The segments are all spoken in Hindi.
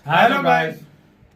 Hello guys,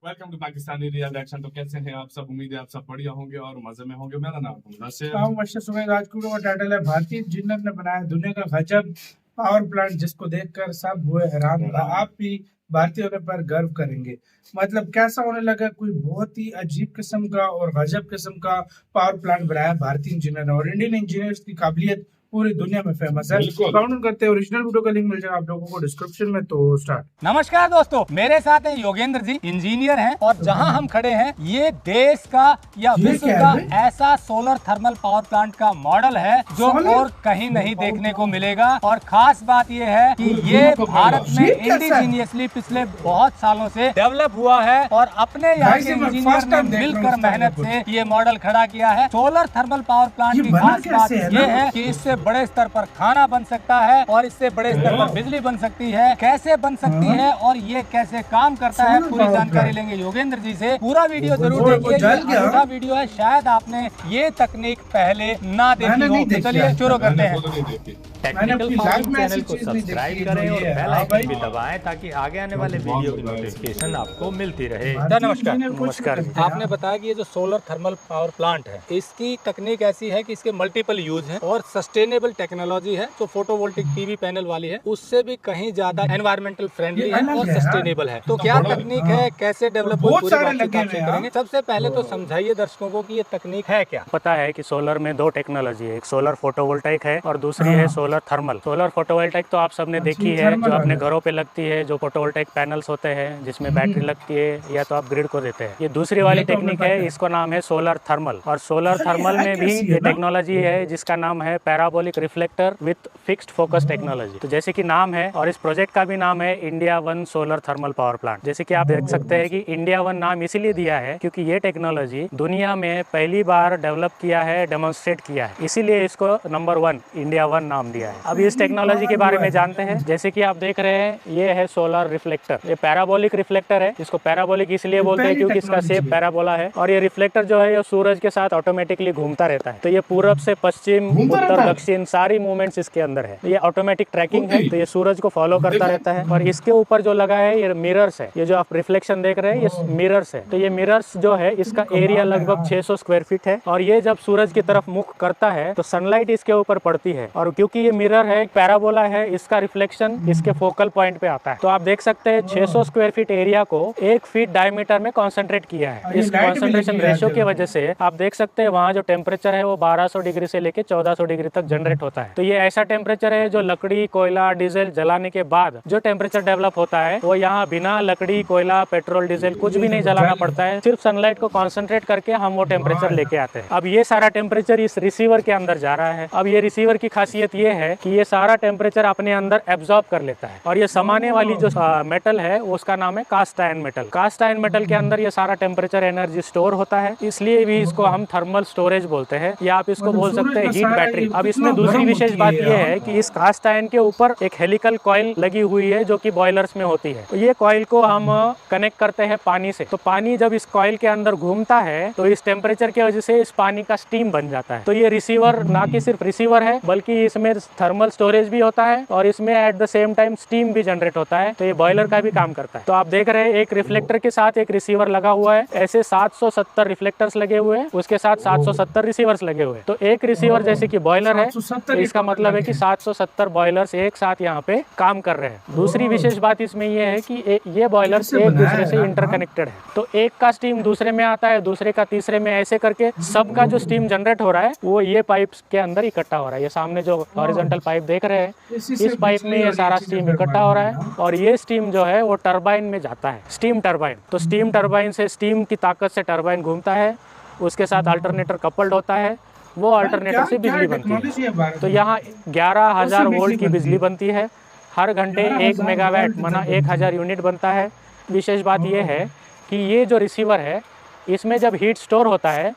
welcome to Pakistani real reaction. तो कैसे हैं आप सब? उम्मीद है आप सब बढ़िया होंगे और मजे में होंगे। मेरा नाम है नसीर। मशहूर सुबह राजपूत का टाइटल है भारतीय इंजीनियर ने बनाया दुनिया का गजब पावर प्लांट जिसको देखकर सब हुए हैरान और आप भी भारतीय होने पर गर्व करेंगे। मतलब कैसा होने लगा, कोई बहुत ही अजीब किस्म का और गजब किस्म का पावर प्लांट बनाया भारतीय इंजीनियर ने और इंडियन इंजीनियर्स की काबिलियत पूरी दुनिया में फेमस है। डाउनलोड करते हैं, ओरिजिनल वीडियो का लिंक मिल जाएगा आप लोगों को डिस्क्रिप्शन में। तो स्टार्ट। नमस्कार दोस्तों, मेरे साथ हैं योगेंद्र जी, इंजीनियर हैं और जहां हम खड़े हैं ये देश का या विश्व का ऐसा सोलर थर्मल पावर प्लांट का मॉडल है जो और कहीं नहीं देखने को मिलेगा। और खास बात ये है कि ये भारत में इंडिजीनियसली पिछले बहुत सालों से डेवलप हुआ है और अपने यहाँ के इंजीनियर ने मिलकर मेहनत से ये मॉडल खड़ा किया है। सोलर थर्मल पावर प्लांट की खास बात ये है कि इससे बड़े स्तर पर खाना बन सकता है और इससे बड़े स्तर पर बिजली बन सकती है। कैसे बन सकती है और ये कैसे काम करता है, पूरी जानकारी लेंगे योगेंद्र जी से। पूरा वीडियो जरूर देखिए, ये अनूठा वीडियो है, शायद आपने ये तकनीक पहले ना देखी हो। तो चलिए शुरू करते हैं। टेक्निकल फार्मिंग चैनल को सब्सक्राइब करें और बेल आइकन भी दबाएं ताकि आगे आने वाले वीडियो की नोटिफिकेशन आपको मिलती रहे। नमस्कार। नमस्कार। आपने बताया कि ये जो सोलर थर्मल पावर प्लांट है इसकी तकनीक ऐसी है कि इसके मल्टीपल यूज है और सस्टेनेबल टेक्नोलॉजी है जो फोटोवोल्टिक पीवी पैनल वाली है, उससे भी कहीं ज्यादा एनवायरमेंटल फ्रेंडली है और सस्टेनेबल है। तो क्या तकनीक है, कैसे डेवलप हुई, पूरी बातचीत आपसे करेंगे। सबसे पहले तो समझाइए दर्शकों को कि ये तकनीक है क्या। पता है कि सोलर में दो टेक्नोलॉजी है, एक सोलर फोटोवोल्टाइक है और दूसरी है सोलर थर्मल। सोलर फोटोवोल्टाइक तो आप सबने देखी है, जो अपने घरों पे लगती है, जो फोटोवोल्टाइक पैनल्स होते हैं जिसमें बैटरी लगती है या तो आप ग्रिड को देते हैं। ये दूसरी वाली टेक्निक है, इसको नाम है सोलर थर्मल। और सोलर थर्मल में भी ये टेक्नोलॉजी है जिसका नाम है parabolic reflector with fixed focus technology. तो जैसे कि नाम है और इस प्रोजेक्ट का भी नाम है India one solar thermal power plant. जैसे कि आप देख सकते हैं कि इंडिया वन नाम इसीलिए दिया है क्योंकि ये टेक्नोलॉजी दुनिया में पहली बार डेवलप किया है, डेमोन्स्ट्रेट किया है, इसीलिए इसको नंबर 1 इंडिया वन नाम दिया है। अब इस टेक्नोलॉजी के बारे में जानते हैं। जैसे कि आप देख रहे हैं ये है सोलर रिफ्लेक्टर, ये पैराबोलिक रिफ्लेक्टर है। इसको पैराबोलिक इसलिए बोलते हैं क्योंकि इसका शेप पैराबोला है और ये रिफ्लेक्टर जो है ये सूरज के साथ ऑटोमेटिकली घूमता रहता है। तो ये पूरब से पश्चिम, उत्तर, दक्षिण सारी मूवमेंट्स इसके अंदर है। ये ऑटोमेटिक ट्रैकिंग है, तो ये सूरज को फॉलो करता रहता है। और इसके ऊपर जो लगा है ये मिरर्स है, ये जो आप रिफ्लेक्शन देख रहे हैं ये मिरर्स है। तो ये मिरर्स जो है इसका एरिया लगभग 600 स्क्वायर फीट है और ये जब सूरज की तरफ मुख करता है तो सनलाइट इसके ऊपर पड़ती है और क्योंकि ये मिरर है, पैराबोला है, इसका रिफ्लेक्शन इसके फोकल पॉइंट पे आता है। तो आप देख सकते हैं 600 स्क्वायर फीट एरिया को 1 फीट डायमीटर में कॉन्सेंट्रेट किया है। इस कॉन्सेंट्रेशन रेशियो की वजह से आप देख सकते हैं वहाँ जो टेम्परेचर है वो 1200 डिग्री से लेके 1400 डिग्री तक जनरेट होता है। तो ये ऐसा टेम्परेचर है जो लकड़ी, कोयला, डीजल जलाने के बाद जो टेम्परेचर डेवलप होता है वो यहाँ बिना लकड़ी, कोयला, पेट्रोल, डीजल कुछ भी नहीं जलाना पड़ता है। सिर्फ सनलाइट को कॉन्सेंट्रेट करके हम वो टेम्परेचर लेके आते हैं। अब ये सारा टेम्परेचर इस रिसीवर के अंदर जा रहा है। अब ये रिसीवर की खासियत ये है कि ये सारा टेम्परेचर अपने अंदर एब्जॉर्ब कर लेता है और ये समाने वाली जो मेटल है उसका नाम है cast iron metal. Cast iron metal के अंदर ये सारा टेम्परेचर एनर्जी स्टोर होता है, इसलिए भी इसको हम थर्मल स्टोरेज बोलते हैं या आप इसको बोल सकते हैं हीट बैटरी। अब इसमें दूसरी विशेष बात यह है कि इस कास्ट आयन के ऊपर एक हेलिकल कॉइल लगी हुई है जो कि बॉयलर्स में होती है। तो ये कॉइल को हम कनेक्ट करते हैं पानी से। तो पानी जब इस कॉइल के अंदर घूमता है तो इस टेम्परेचर की वजह से इस पानी का स्टीम बन जाता है। तो ये रिसीवर ना कि सिर्फ रिसीवर है बल्कि इसमें थर्मल स्टोरेज भी होता है और इसमें at the same time steam भी जनरेट होता है। तो ये बॉयलर का भी काम करता है। तो आप देख रहे हैं एक रिफ्लेक्टर के साथ एक रिसीवर लगा हुआ है। ऐसे 770 रिफ्लेक्टर्स लगे हुए हैं, उसके साथ 770 रिसीवर्स लगे हुए हैं। तो एक रिसीवर जैसे कि बॉयलर है तो इसका मतलब है कि 770 बॉयलर्स एक साथ यहाँ पे काम कर रहे हैं। दूसरी विशेष बात इसमें यह है कि ये बॉयलर्स एक दूसरे से इंटरकनेक्टेड है। तो एक का स्टीम दूसरे में आता है, दूसरे का तीसरे में, ऐसे करके सबका जो स्टीम जनरेट हो रहा है वो ये पाइप्स के अंदर इकट्ठा हो रहा है। ये सामने जो हॉरिजॉन्टल पाइप देख रहे हैं इस पाइप में ये सारा स्टीम इकट्ठा हो रहा है और ये स्टीम जो है वो टरबाइन में जाता है, स्टीम टरबाइन। तो स्टीम टरबाइन से स्टीम की ताकत से टरबाइन घूमता है, उसके साथ अल्टरनेटर कपल्ड होता है, वो अल्टरनेटर से बिजली बनती है। तो यहाँ 11,000 वोल्ट की बिजली बनती है। हर घंटे 1 मेगावाट माना 1000 यूनिट बनता है। विशेष बात यह है कि ये जो रिसीवर है इसमें जब हीट स्टोर होता है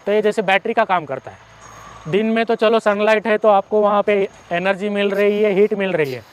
तो ये जैसे बैटरी का काम करता है। दिन में तो चलो सनलाइट है तो आपको वहाँ पे एनर्जी मिल रही है, हीट मिल रही है,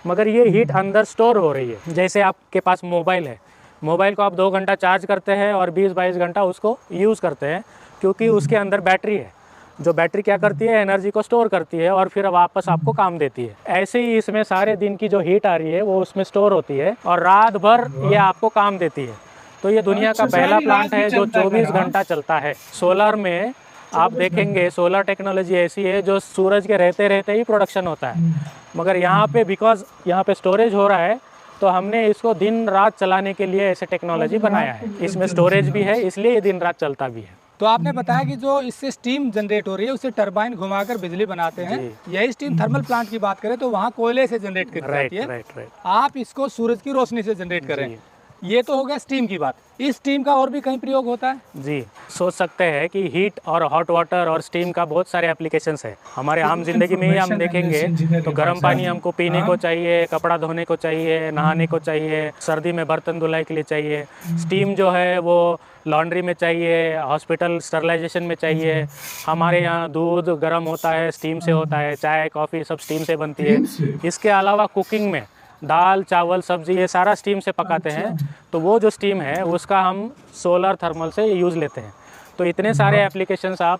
मगर ये हीट अंदर स्टोर हो रही है। जैसे आपके पास मोबाइल है, मोबाइल को आप 2 घंटा चार्ज करते हैं और 20-22 घंटा उसको यूज़ करते हैं क्योंकि उसके अंदर बैटरी है। जो बैटरी क्या करती है, एनर्जी को स्टोर करती है और फिर वापस आपको काम देती है। ऐसे ही इसमें सारे दिन की जो हीट आ रही है वो उसमें स्टोर होती है और रात भर ये आपको काम देती है। तो ये दुनिया का पहला प्लांट है जो 24 घंटा चलता है। सोलर में आप देखेंगे सोलर टेक्नोलॉजी ऐसी है जो सूरज के रहते रहते ही प्रोडक्शन होता है, मगर यहाँ पे बिकॉज यहाँ पे स्टोरेज हो रहा है तो हमने इसको दिन रात चलाने के लिए ऐसे टेक्नोलॉजी बनाया है। इसमें स्टोरेज भी है, इसलिए ये दिन रात चलता भी है। तो आपने बताया कि जो इससे स्टीम जनरेट हो रही है उससे टरबाइन घुमाकर बिजली बनाते हैं। यही स्टीम थर्मल प्लांट की बात करें तो वहाँ कोयले से जनरेट की जाती है। राइट। आप इसको सूरज की रोशनी से जनरेट कर रहे हैं। ये तो हो गया स्टीम की बात। इस स्टीम का और भी कहीं प्रयोग होता है? जी, सोच सकते हैं कि हीट और हॉट वाटर और स्टीम का बहुत सारे एप्लीकेशंस है। हमारे आम जिंदगी में ही हम देखेंगे तो गर्म पानी हमको पीने को चाहिए, कपड़ा धोने को चाहिए, नहाने को चाहिए, सर्दी में बर्तन धुलाई के लिए चाहिए। स्टीम जो है वो लॉन्ड्री में चाहिए, हॉस्पिटल स्टरलाइजेशन में चाहिए। हमारे यहाँ दूध गर्म होता है, स्टीम से होता है, चाय कॉफ़ी सब स्टीम से बनती है। इसके अलावा कुकिंग में दाल चावल सब्जी ये सारा स्टीम से पकाते हैं। तो वो जो स्टीम है उसका हम सोलर थर्मल से यूज़ लेते हैं। तो इतने सारे एप्लीकेशंस आप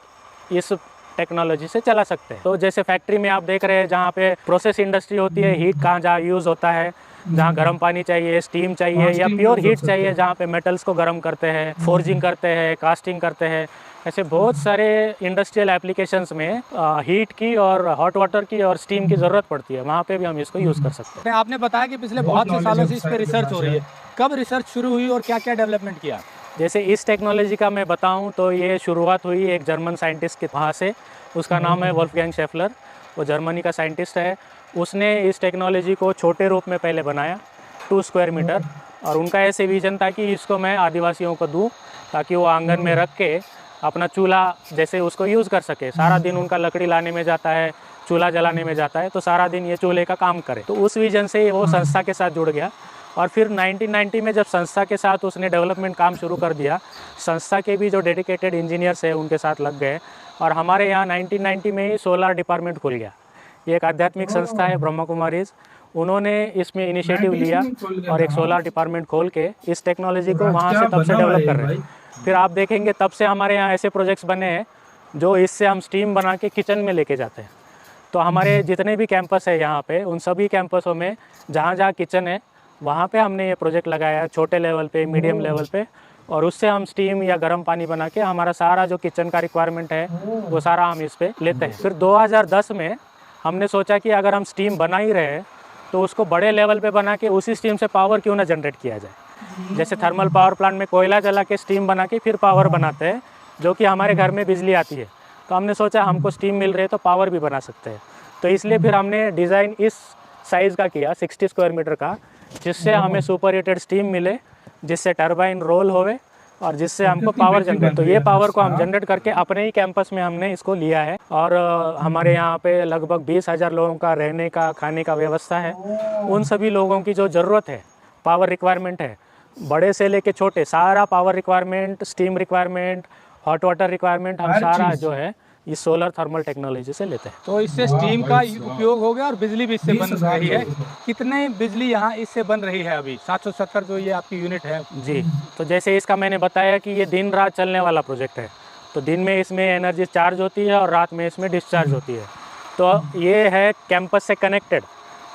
इस टेक्नोलॉजी से चला सकते हैं। तो जैसे फैक्ट्री में आप देख रहे हैं जहाँ पे प्रोसेस इंडस्ट्री होती है, हीट कहाँ जहाँ यूज़ होता है, जहाँ गर्म पानी चाहिए, स्टीम चाहिए या प्योर हीट चाहिए, जहाँ पे मेटल्स को गर्म करते हैं, फोर्जिंग करते हैं, कास्टिंग करते हैं, ऐसे बहुत सारे इंडस्ट्रियल एप्लीकेशंस में हीट की और हॉट वाटर की और स्टीम की ज़रूरत पड़ती है। वहाँ पे भी हम इसको यूज़ कर सकते हैं। आपने बताया कि पिछले बहुत से सालों से इस पर रिसर्च हो रही है। कब रिसर्च शुरू हुई और क्या क्या डेवलपमेंट किया? जैसे इस टेक्नोलॉजी का मैं बताऊं तो ये शुरुआत हुई एक जर्मन साइंटिस्ट के वहाँ से। उसका नाम है वोल्फगैंग शेफलर। वो जर्मनी का साइंटिस्ट है। उसने इस टेक्नोलॉजी को छोटे रूप में पहले बनाया 2 स्क्वायर मीटर, और उनका ऐसे विजन था कि इसको मैं आदिवासियों को दूँ ताकि वो आंगन में रख के अपना चूल्हा जैसे उसको यूज़ कर सके। सारा दिन उनका लकड़ी लाने में जाता है, चूल्हा जलाने में जाता है, तो सारा दिन ये चूल्हे का काम करे। तो उस विजन से वो संस्था के साथ जुड़ गया और फिर 1990 में जब संस्था के साथ उसने डेवलपमेंट काम शुरू कर दिया, संस्था के भी जो डेडिकेटेड इंजीनियर्स हैं उनके साथ लग गए और हमारे यहाँ 1990 में ही सोलर डिपार्टमेंट खुल गया। ये एक आध्यात्मिक संस्था है ब्रह्मा कुमारीज, उन्होंने इसमें इनिशिएटिव लिया और एक सोलर डिपार्टमेंट खोल के इस टेक्नोलॉजी को वहाँ से तब से डेवलप कर रहे हैं। फिर आप देखेंगे तब से हमारे यहाँ ऐसे प्रोजेक्ट्स बने हैं जो इससे हम स्टीम बना के किचन में लेके जाते हैं। तो हमारे जितने भी कैंपस है यहाँ पे, उन सभी कैंपसों में जहाँ जहाँ किचन है वहाँ पे हमने ये प्रोजेक्ट लगाया है, छोटे लेवल पे, मीडियम लेवल पे, और उससे हम स्टीम या गर्म पानी बना के हमारा सारा जो किचन का रिक्वायरमेंट है वो सारा हम इस पे लेते हैं। फिर 2010 में हमने सोचा कि अगर हम स्टीम बना ही रहे तो उसको बड़े लेवल पे बना के उसी स्टीम से पावर क्यों ना जनरेट किया जाए। जैसे थर्मल पावर प्लांट में कोयला जला के स्टीम बना के फिर पावर बनाते हैं, जो कि हमारे घर में बिजली आती है। तो हमने सोचा हमको स्टीम मिल रही है तो पावर भी बना सकते हैं। तो इसलिए फिर हमने डिज़ाइन इस साइज़ का किया 60 स्क्वायर मीटर का, जिससे हमें सुपर हीटेड स्टीम मिले, जिससे टरबाइन रोल होवे और जिससे हमको पावर जनरेट। तो ये पावर को हम जनरेट करके अपने ही कैंपस में हमने इसको लिया है और हमारे यहाँ पे लगभग 20,000 लोगों का रहने का खाने का व्यवस्था है। उन सभी लोगों की जो ज़रूरत है, पावर रिक्वायरमेंट है, बड़े से लेके छोटे, सारा power requirement, steam requirement, hot water requirement हम सारा जो है इस सोलर थर्मल टेक्नोलॉजी से लेते हैं। तो इससे स्टीम का उपयोग हो गया और बिजली भी इससे बन रही है। कितने बिजली यहाँ इससे बन रही है अभी? 770 जो ये आपकी यूनिट है। जी, तो जैसे इसका मैंने बताया कि ये दिन रात चलने वाला प्रोजेक्ट है। तो दिन में इसमें एनर्जी चार्ज होती है और रात में इसमें डिस्चार्ज होती है। तो ये है कैंपस से कनेक्टेड।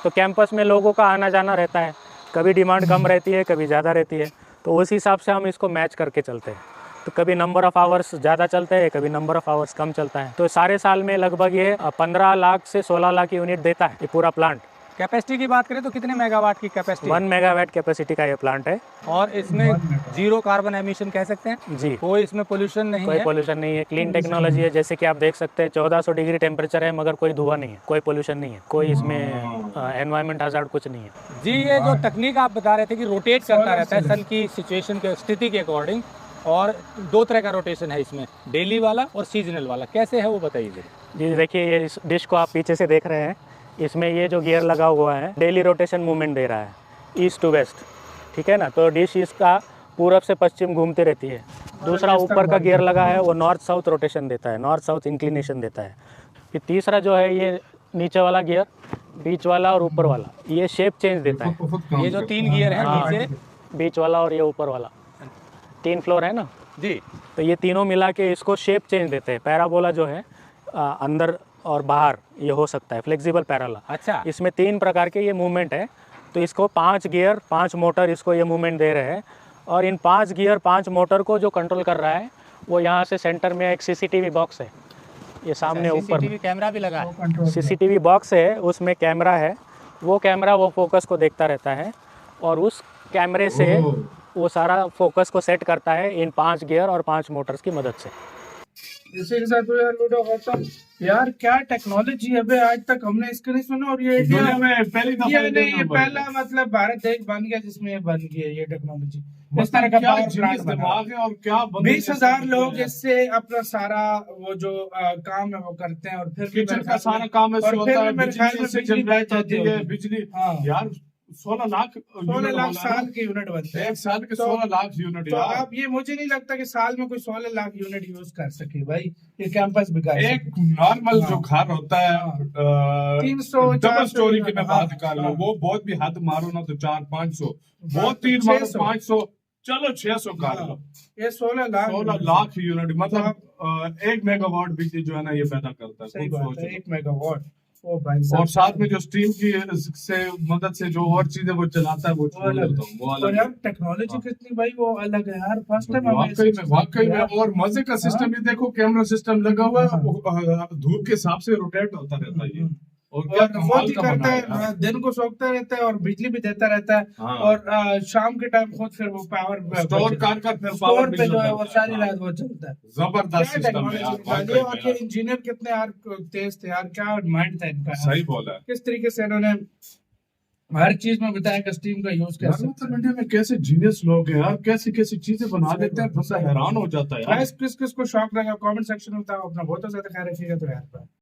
तो कैंपस में लोगों का आना जाना रहता है, कभी डिमांड कम रहती है, कभी ज़्यादा रहती है। तो उस हिसाब से हम इसको मैच करके चलते हैं। तो कभी नंबर ऑफ़ आवर्स ज़्यादा चलते हैं, कभी नंबर ऑफ़ आवर्स कम चलता है। तो सारे साल में लगभग ये 15 लाख से 16 लाख यूनिट देता है ये पूरा प्लांट। कैपेसिटी की बात करें तो कितने मेगावाट की कैपेसिटी? 1 मेगावाट कैपेसिटी का ये प्लांट है। और इसमें जीरो कार्बन एमिशन कह सकते हैं जी। कोई इसमें पोल्यूशन नहीं है? कोई पोल्यूशन नहीं है, क्लीन टेक्नोलॉजी है। जैसे कि आप देख सकते हैं 1400 डिग्री टेम्परेचर है मगर कोई धुआं नहीं है, कोई पोल्यूशन नहीं है, कोई इसमें एनवायरमेंट हज़ार्ड कुछ नहीं है। जी, ये जो तकनीक आप बता रहे थे कि रोटेट करता रहता है सन की सिचुएशन के स्थिति के अकॉर्डिंग, और 2 तरह का रोटेशन है इसमें, डेली वाला और सीजनल वाला, कैसे है वो बताइए जी। देखिए ये इस डिश को आप पीछे से देख रहे हैं, इसमें ये जो गियर लगा हुआ है डेली रोटेशन मूवमेंट दे रहा है ईस्ट टू वेस्ट, ठीक है ना। तो डिश इसका पूरब से पश्चिम घूमती रहती है। दूसरा ऊपर का गियर लगा है वो नॉर्थ साउथ रोटेशन देता है, नॉर्थ साउथ इंक्लिनेशन देता है। फिर तीसरा जो है ये नीचे वाला गियर, बीच वाला और ऊपर वाला, ये शेप चेंज देता है। ये जो 3 गियर हैं, नीचे, बीच वाला और ये ऊपर वाला, 3 फ्लोर है ना जी। तो ये तीनों मिला के इसको शेप चेंज देते हैं। पैराबोला जो है अंदर और बाहर ये हो सकता है, फ्लेक्सिबल पैरेलल। अच्छा, इसमें 3 प्रकार के ये मूवमेंट है। तो इसको 5 गियर 5 मोटर इसको ये मूवमेंट दे रहे हैं, और इन 5 गियर 5 मोटर को जो कंट्रोल कर रहा है वो यहाँ से सेंटर में एक सीसीटीवी बॉक्स है, ये सामने ऊपर सीसीटीवी कैमरा भी लगा है। सीसीटीवी बॉक्स है, उसमें कैमरा है। वो कैमरा वो फोकस को देखता रहता है और उस कैमरे से वो सारा फोकस को सेट करता है इन 5 गियर और 5 मोटर्स की मदद से। इसी के साथ तो यार लूडो खत्म। यार क्या टेक्नोलॉजी है बे, आज तक हमने इसका नहीं सुना। और ये दुनिया में पहली दफा ये नहीं, ये पहला मतलब भारत देश बन गया जिसमें ये बन गई है ये टेक्नोलॉजी। इस तरह का क्या पावर प्लांट जीनियस दिमाग है और क्या 20,000 लोग इससे अपना सारा वो जो काम है वो करते हैं। और फिर भी किचन का सारा काम ऐसे और होता फिर है, भी मेरे ख्याल में बिजली से बिजली जनरेट जाती होती है होगी। बिजली। हाँ। यार 16 लाख 16 लाख साल के यूनिट बनते हैं। एक साल के तो- 16 लाख यूनिट तो यार। आप ये मुझे नहीं लगता कि साल में कोई 16 लाख यूनिट यूज कर सके भाई, ये कैंपस भी कर एक नॉर्मल हाँ। जो घर होता है हाँ। 300 डबल 400 स्टोरी की मैं हाँ, बात कर रहा हूँ, हाँ। वो बहुत भी हद मारो ना तो 400-500, वो हाँ, 3 मारो 600 500, चलो 600 कर लो। हाँ, ये 16 लाख 16 लाख यूनिट मतलब 1 मेगावाट बिजली जो है ना ये पैदा करता है। सही खुद बात सोचो। है, 1 मेगावाट। ओ भाई और साहब, साथ में जो स्टीम की से मदद से जो और चीजें वो चलाता है वो छोड़ अलग देता हूँ, वो और अलग यार है। टेक्नोलॉजी हाँ। कितनी भाई वो अलग है यार। फर्स्ट टाइम वाकई में और मजे का सिस्टम ये देखो, कैमरा सिस्टम लगा हुआ है, हाँ। वो, धूप के हिसाब से रोटेट होता रहता है ये। और क्या और कमाल खुद ही का करता बना है, है यार। दिन को सोखता रहता है और बिजली भी देता रहता है। हाँ। और शाम के टाइम खुद फिर वो पावर स्टोर कर फिर स्टोर पावर पे जो है वो सारी हाँ। रात वो चलता है। जबरदस्त क्या सिस्टम है यार, टेक्नोलॉजी वाकई निकाली है। में और यार। ये इंजीनियर कितने यार तेज थे यार, क्या माइंड था इनका यार। सही बोला है किस तरीके से इन्होंने हर चीज में बताया कि स्टीम का यूज यार, कैसे। मतलब इंडिया में कैसे जीनियस लोग हैं यार, कैसी कैसी चीजें बना देते हैं, बंदा हैरान हो जाता है यार। किस किस को शौक लगा कमेंट सेक्शन में बताओ। अपना बहुत ज्यादा ख्याल रखिएगा तो यार।